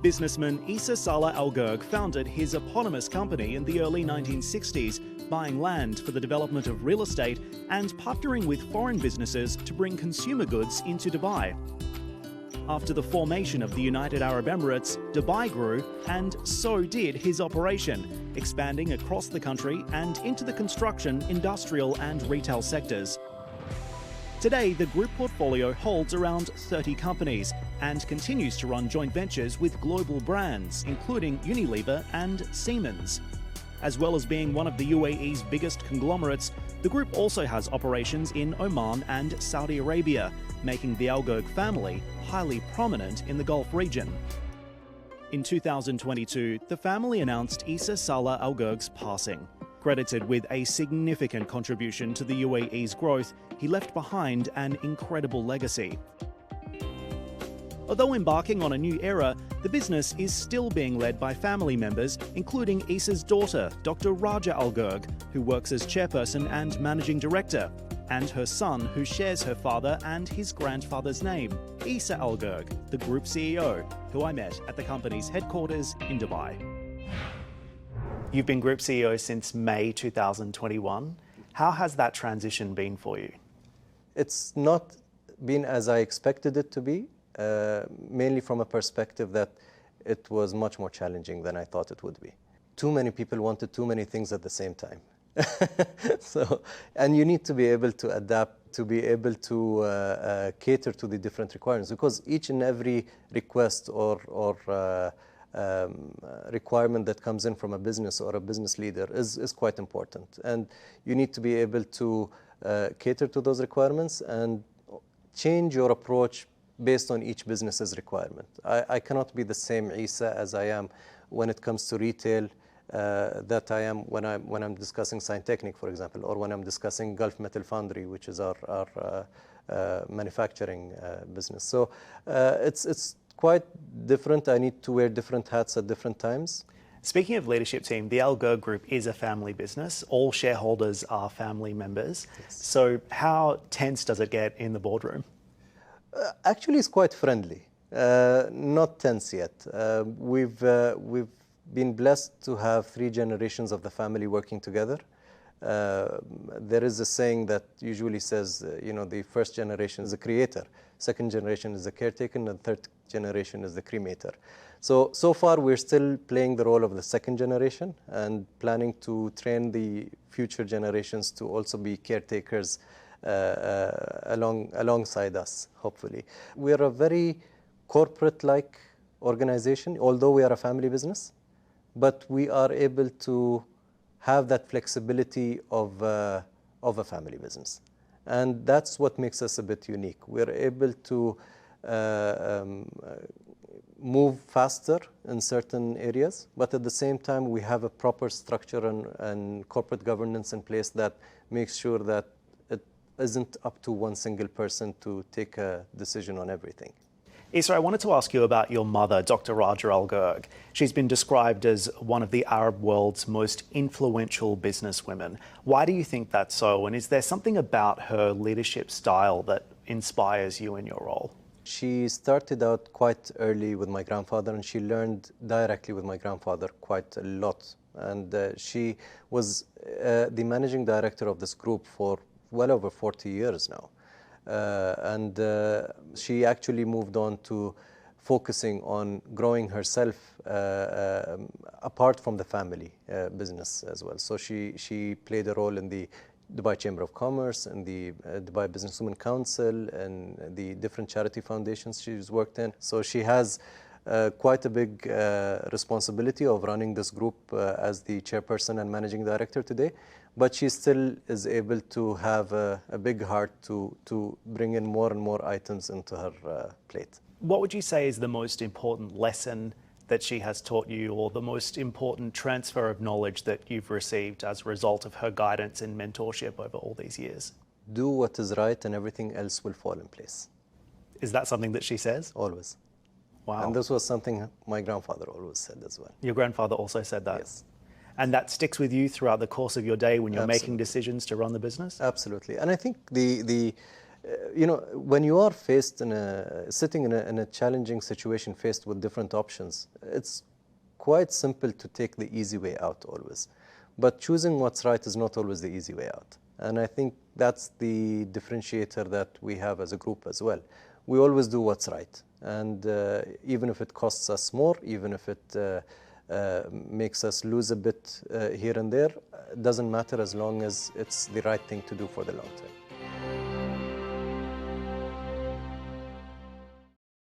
Businessman Easa Al Gurg founded his eponymous company in the early 1960s, buying land for the development of real estate and partnering with foreign businesses to bring consumer goods into Dubai. After the formation of the United Arab Emirates, Dubai grew, and so did his operation, expanding across the country and into the construction, industrial and retail sectors. Today, the group portfolio holds around 30 companies and continues to run joint ventures with global brands, including Unilever and Siemens. As well as being one of the UAE's biggest conglomerates, the group also has operations in Oman and Saudi Arabia, making the Al Gurg family highly prominent in the Gulf region. In 2022, the family announced Easa Saleh Al Gurg's passing. Credited with a significant contribution to the UAE's growth, he left behind an incredible legacy. Although embarking on a new era, the business is still being led by family members, including Easa's daughter, Dr. Raja Al Gurg, who works as chairperson and managing director, and her son, who shares her father and his grandfather's name, Easa Al Gurg, the group CEO, who I met at the company's headquarters in Dubai. You've been group CEO since May 2021. How has that transition been for you? It's not been as I expected it to be, mainly from a perspective that it was much more challenging than I thought it would be. Too many people wanted too many things at the same time. And you need to be able to adapt, to be able to cater to the different requirements, because each and every request or requirement that comes in from a business or a business leader is quite important. And you need to be able to cater to those requirements and change your approach based on each business's requirement. I cannot be the same Easa as I am when it comes to retail that I am when I'm discussing Scientechnic, for example, or when I'm discussing Gulf Metal Foundry, which is our manufacturing business. So it's quite different. I need to wear different hats at different times. Speaking of leadership team, the Al Gurg Group is a family business. All shareholders are family members. Yes. So how tense does it get in the boardroom? Actually, it's quite friendly, not tense yet. We've been blessed to have 3 generations of the family working together. There is a saying that usually says, the first generation is the creator, second generation is the caretaker, and the third generation is the cremator. So far, we're still playing the role of the second generation and planning to train the future generations to also be caretakers alongside us, hopefully. We are a very corporate-like organization, although we are a family business, but we are able to have that flexibility of a family business. And that's what makes us a bit unique. We're able to move faster in certain areas, but at the same time, we have a proper structure and corporate governance in place that makes sure that it isn't up to one single person to take a decision on everything. Easa, I wanted to ask you about your mother, Dr. Raja Al Gurg. She's been described as one of the Arab world's most influential businesswomen. Why do you think that's so? And is there something about her leadership style that inspires you in your role? She started out quite early with my grandfather, and she learned directly with my grandfather quite a lot. And she was the managing director of this group for well over 40 years now. And she actually moved on to focusing on growing herself apart from the family business as well. So she played a role in the Dubai Chamber of Commerce and the Dubai Businesswomen Council and the different charity foundations she's worked in. So she has quite a big responsibility of running this group as the chairperson and managing director today. But she still is able to have a big heart to bring in more and more items into her plate. What would you say is the most important lesson that she has taught you, or the most important transfer of knowledge that you've received as a result of her guidance and mentorship over all these years? Do what is right and everything else will fall in place. Is that something that she says? Always. Wow. And this was something my grandfather always said as well. Your grandfather also said that? Yes. And that sticks with you throughout the course of your day when you're Absolutely. making decisions to run the business? Absolutely. And I think the you know, when you are faced sitting in a challenging situation, faced with different options, it's quite simple to take the easy way out always. But choosing what's right is not always the easy way out. And I think that's the differentiator that we have as a group as well. We always do what's right. And even if it costs us more, even if it makes us lose a bit here and there, it doesn't matter as long as it's the right thing to do for the long term.